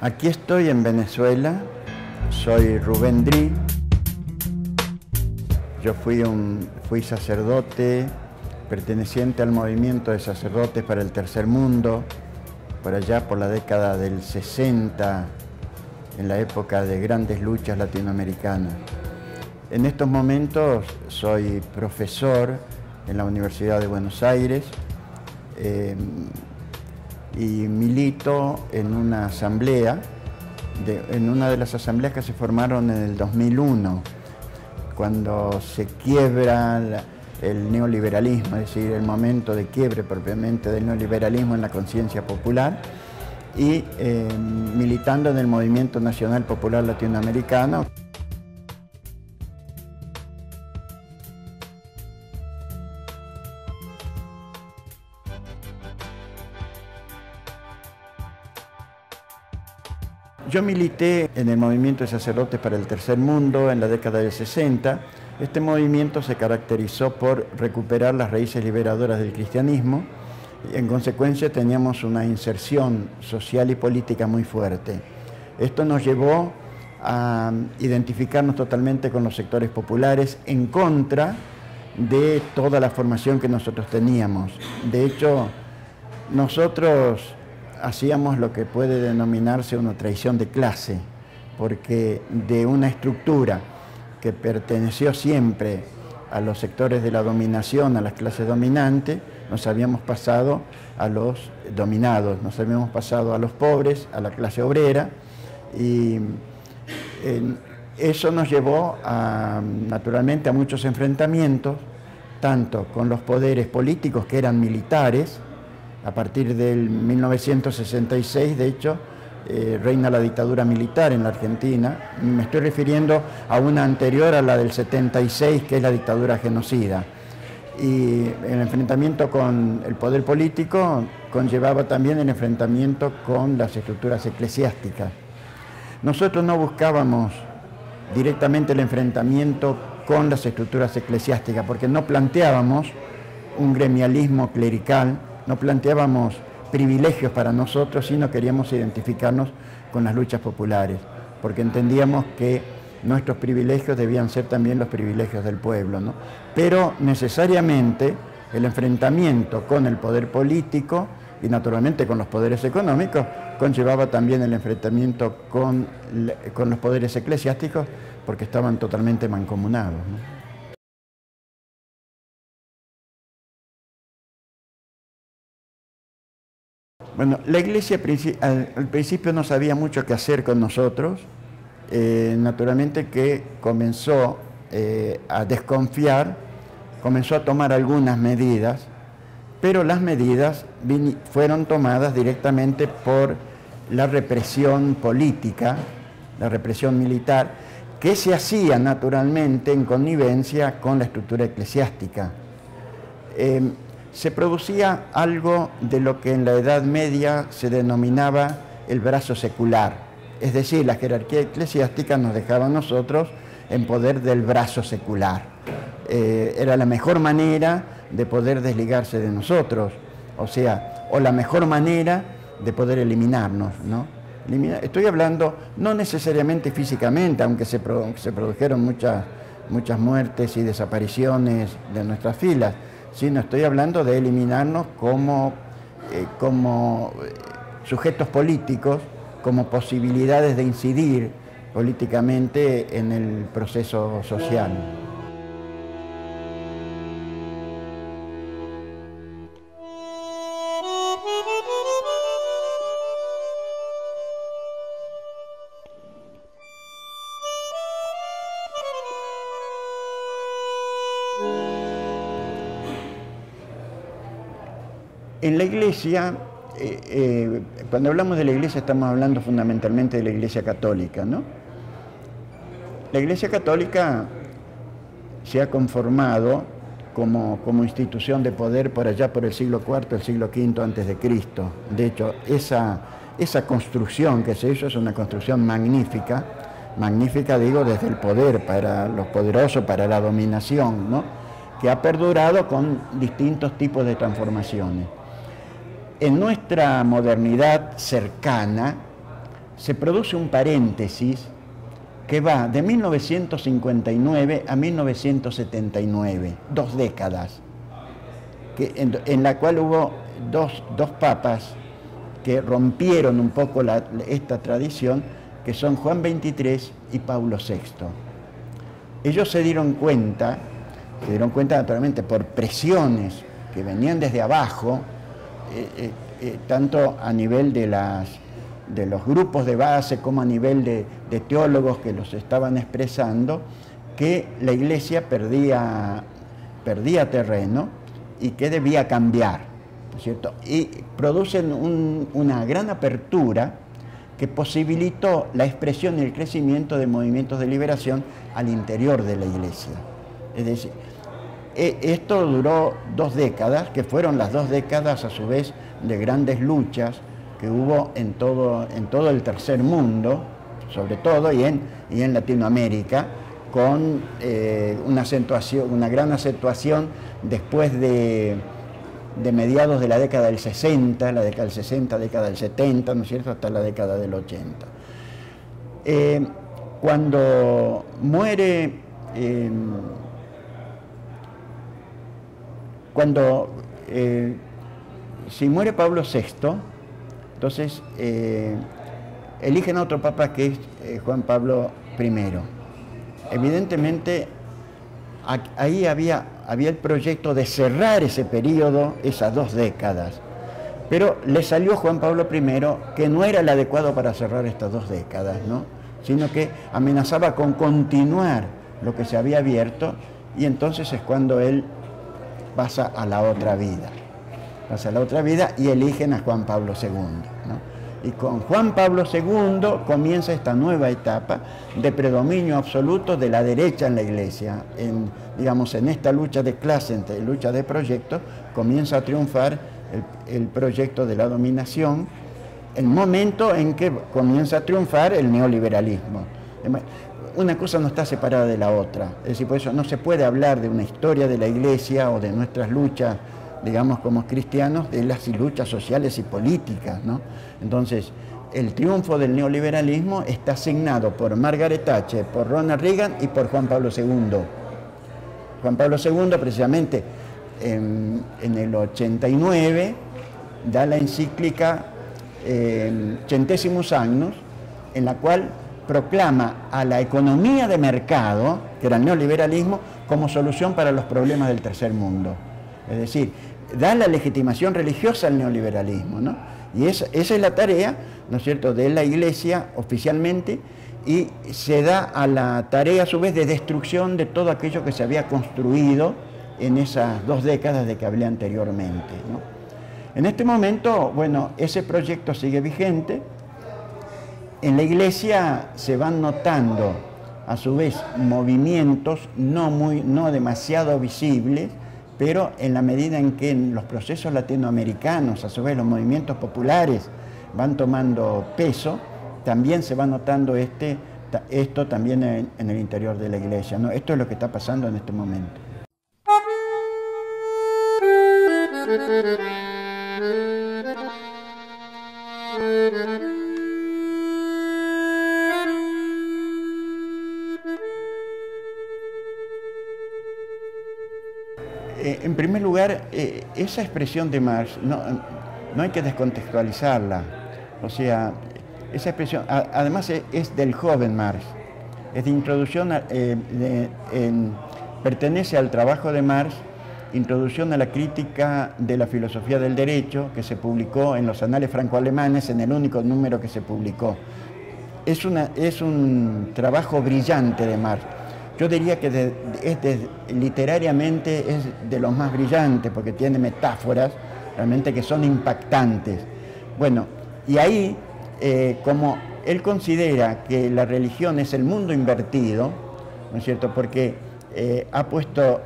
Aquí estoy en Venezuela, soy Rubén Dri. Yo fui sacerdote, perteneciente al movimiento de sacerdotes para el Tercer Mundo, por allá por la década del 60, en la época de grandes luchas latinoamericanas. En estos momentos soy profesor en la Universidad de Buenos Aires y milito en una asamblea, en una de las asambleas que se formaron en el 2001, cuando se quiebra el neoliberalismo, es decir, el momento de quiebre propiamente del neoliberalismo en la conciencia popular, y militando en el Movimiento Nacional Popular Latinoamericano. Yo milité en el movimiento de sacerdotes para el Tercer Mundo en la década del 60. Este movimiento se caracterizó por recuperar las raíces liberadoras del cristianismo y en consecuencia teníamos una inserción social y política muy fuerte. Esto nos llevó a identificarnos totalmente con los sectores populares en contra de toda la formación que nosotros teníamos. De hecho, nosotros hacíamos lo que puede denominarse una traición de clase, porque de una estructura que perteneció siempre a los sectores de la dominación, a las clases dominantes, nos habíamos pasado a los dominados, nos habíamos pasado a los pobres, a la clase obrera, y eso nos llevó naturalmente a muchos enfrentamientos, tanto con los poderes políticos que eran militares. A partir del 1966, de hecho, reina la dictadura militar en la Argentina. Me estoy refiriendo a una anterior, a la del 76, que es la dictadura genocida. Y el enfrentamiento con el poder político conllevaba también el enfrentamiento con las estructuras eclesiásticas. Nosotros no buscábamos directamente el enfrentamiento con las estructuras eclesiásticas, porque no planteábamos un gremialismo clerical, no planteábamos privilegios para nosotros, sino queríamos identificarnos con las luchas populares, porque entendíamos que nuestros privilegios debían ser también los privilegios del pueblo, ¿no? Pero necesariamente el enfrentamiento con el poder político y naturalmente con los poderes económicos conllevaba también el enfrentamiento con los poderes eclesiásticos, porque estaban totalmente mancomunados, ¿no? Bueno, la Iglesia al principio no sabía mucho qué hacer con nosotros, naturalmente que comenzó a desconfiar, comenzó a tomar algunas medidas, pero las medidas fueron tomadas directamente por la represión política, la represión militar, que se hacía naturalmente en connivencia con la estructura eclesiástica. Se producía algo de lo que en la Edad Media se denominaba el brazo secular, es decir, la jerarquía eclesiástica nos dejaba a nosotros en poder del brazo secular. Era la mejor manera de poder desligarse de nosotros, o la mejor manera de poder eliminarnos, ¿no? Estoy hablando no necesariamente físicamente, aunque se produjeron muchas muertes y desapariciones de nuestras filas, sino estoy hablando de eliminarnos como sujetos políticos, como posibilidades de incidir políticamente en el proceso social. En la Iglesia, cuando hablamos de la Iglesia estamos hablando fundamentalmente de la Iglesia católica, ¿no? La Iglesia católica se ha conformado como institución de poder por allá por el siglo IV, el siglo V antes de Cristo. De hecho, esa construcción que se hizo es una construcción magnífica, magnífica digo desde el poder para los poderosos, para la dominación, ¿no? Que ha perdurado con distintos tipos de transformaciones. En nuestra modernidad cercana se produce un paréntesis que va de 1959 a 1979, 2 décadas, en la cual hubo dos papas que rompieron un poco esta tradición, que son Juan XXIII y Pablo VI. Ellos se dieron cuenta naturalmente por presiones que venían desde abajo, tanto a nivel de los grupos de base como a nivel de teólogos que los estaban expresando, que la Iglesia perdía terreno y que debía cambiar, ¿no es cierto? Y producen una gran apertura que posibilitó la expresión y el crecimiento de movimientos de liberación al interior de la Iglesia. Es decir, esto duró 2 décadas, que fueron las 2 décadas a su vez de grandes luchas que hubo en todo el tercer mundo, sobre todo, y en Latinoamérica, con una gran acentuación después de mediados de la década del 60, década del 70, ¿no es cierto?, hasta la década del 80. Cuando muere, si muere Pablo VI, entonces eligen a otro papa que es Juan Pablo I. Evidentemente, ahí había el proyecto de cerrar ese periodo, esas 2 décadas, pero le salió Juan Pablo I que no era el adecuado para cerrar estas 2 décadas, ¿no? Sino que amenazaba con continuar lo que se había abierto, y entonces es cuando él pasa a la otra vida. Y eligen a Juan Pablo II, ¿no? Y con Juan Pablo II comienza esta nueva etapa de predominio absoluto de la derecha en la Iglesia. En esta lucha de clase, lucha de proyectos, comienza a triunfar el proyecto de la dominación, el momento en que comienza a triunfar el neoliberalismo. Una cosa no está separada de la otra, es decir, por eso no se puede hablar de una historia de la Iglesia o de nuestras luchas, digamos, como cristianos, de las luchas sociales y políticas, ¿no? Entonces, el triunfo del neoliberalismo está asignado por Margaret Thatcher, por Ronald Reagan y por Juan Pablo II. Juan Pablo II, precisamente, en el 89, da la encíclica Centésimos Annus, en la cual proclama a la economía de mercado, que era el neoliberalismo, como solución para los problemas del tercer mundo. Es decir, da la legitimación religiosa al neoliberalismo, ¿no? Y esa es la tarea, ¿no es cierto?, de la Iglesia oficialmente, y se da a la tarea a su vez de destrucción de todo aquello que se había construido en esas 2 décadas de que hablé anteriormente, ¿no? En este momento, bueno, ese proyecto sigue vigente. En la Iglesia se van notando a su vez movimientos no demasiado visibles, pero en la medida en que en los procesos latinoamericanos, a su vez los movimientos populares van tomando peso, también se va notando esto también en el interior de la Iglesia, ¿no? Esto es lo que está pasando en este momento. En primer lugar, esa expresión de Marx no hay que descontextualizarla. O sea, esa expresión, además es del joven Marx, es de introducción, pertenece al trabajo de Marx, Introducción a la crítica de la filosofía del derecho, que se publicó en los Anales franco-alemanes, en el único número que se publicó. Es un trabajo brillante de Marx. Yo diría que literariamente es de los más brillantes, porque tiene metáforas realmente que son impactantes. Bueno, y ahí, como él considera que la religión es el mundo invertido, ¿no es cierto?, porque ha puesto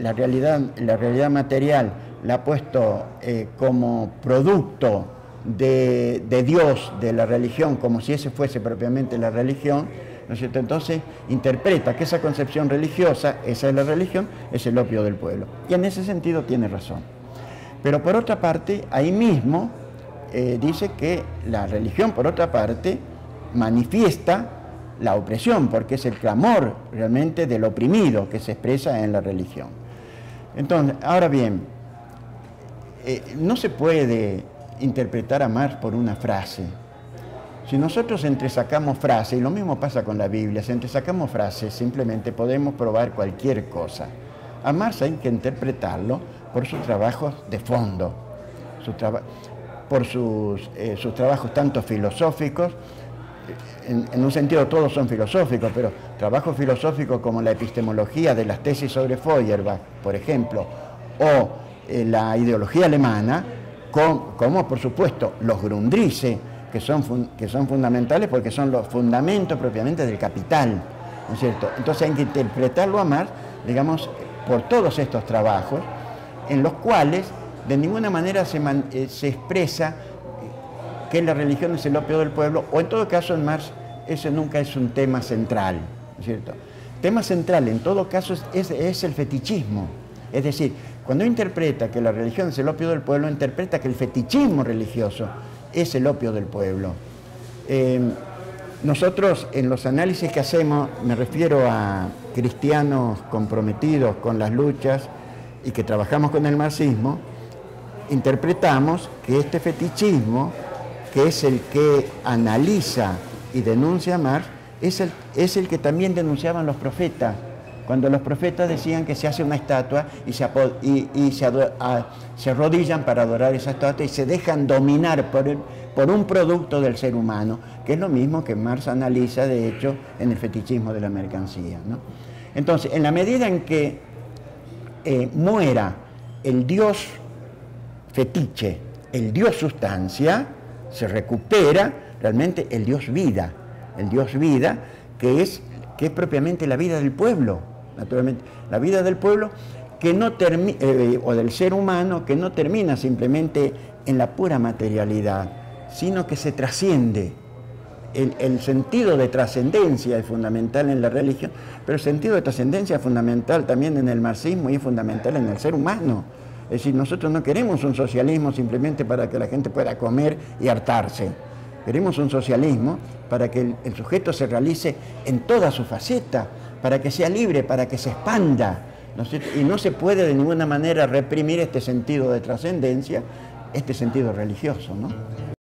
la realidad material, la ha puesto como producto de Dios, de la religión, como si ese fuese propiamente la religión, ¿no es cierto? Entonces interpreta que esa concepción religiosa, esa es la religión, es el opio del pueblo. Y en ese sentido tiene razón. Pero por otra parte, ahí mismo dice que la religión, por otra parte, manifiesta la opresión, porque es el clamor realmente del oprimido que se expresa en la religión. Entonces, ahora bien, no se puede interpretar a Marx por una frase. Si nosotros entresacamos frases, y lo mismo pasa con la Biblia, si entresacamos frases, simplemente podemos probar cualquier cosa. A Marx hay que interpretarlo por sus trabajos de fondo, por sus trabajos tanto filosóficos, en un sentido todos son filosóficos, pero trabajos filosóficos como la epistemología de las tesis sobre Feuerbach, por ejemplo, o la ideología alemana, como por supuesto los Grundrisse, que son fundamentales porque son los fundamentos propiamente del Capital, ¿no es cierto? Entonces hay que interpretarlo a Marx, digamos, por todos estos trabajos, en los cuales de ninguna manera se expresa que la religión es el opio del pueblo, o en todo caso en Marx ese nunca es un tema central, ¿no es cierto? Tema central en todo caso es el fetichismo, es decir, cuando interpreta que la religión es el opio del pueblo, interpreta que el fetichismo religioso es el opio del pueblo. Nosotros en los análisis que hacemos, me refiero a cristianos comprometidos con las luchas y que trabajamos con el marxismo, interpretamos que este fetichismo, que es el que analiza y denuncia a Marx, es el que también denunciaban los profetas, cuando los profetas decían que se hace una estatua y se arrodillan para adorar esa estatua y se dejan dominar por un producto del ser humano, que es lo mismo que Marx analiza, de hecho, en el fetichismo de la mercancía, ¿no? Entonces, en la medida en que muera el Dios fetiche, el Dios sustancia, se recupera realmente el Dios vida, que es propiamente la vida del pueblo, naturalmente, la vida del pueblo que no o del ser humano, que no termina simplemente en la pura materialidad, sino que se trasciende. El sentido de trascendencia es fundamental en la religión, pero el sentido de trascendencia es fundamental también en el marxismo y es fundamental en el ser humano. Es decir, nosotros no queremos un socialismo simplemente para que la gente pueda comer y hartarse. Queremos un socialismo para que el sujeto se realice en toda su faceta, para que sea libre, para que se expanda, ¿no es cierto? Y no se puede de ninguna manera reprimir este sentido de trascendencia, este sentido religioso, ¿no?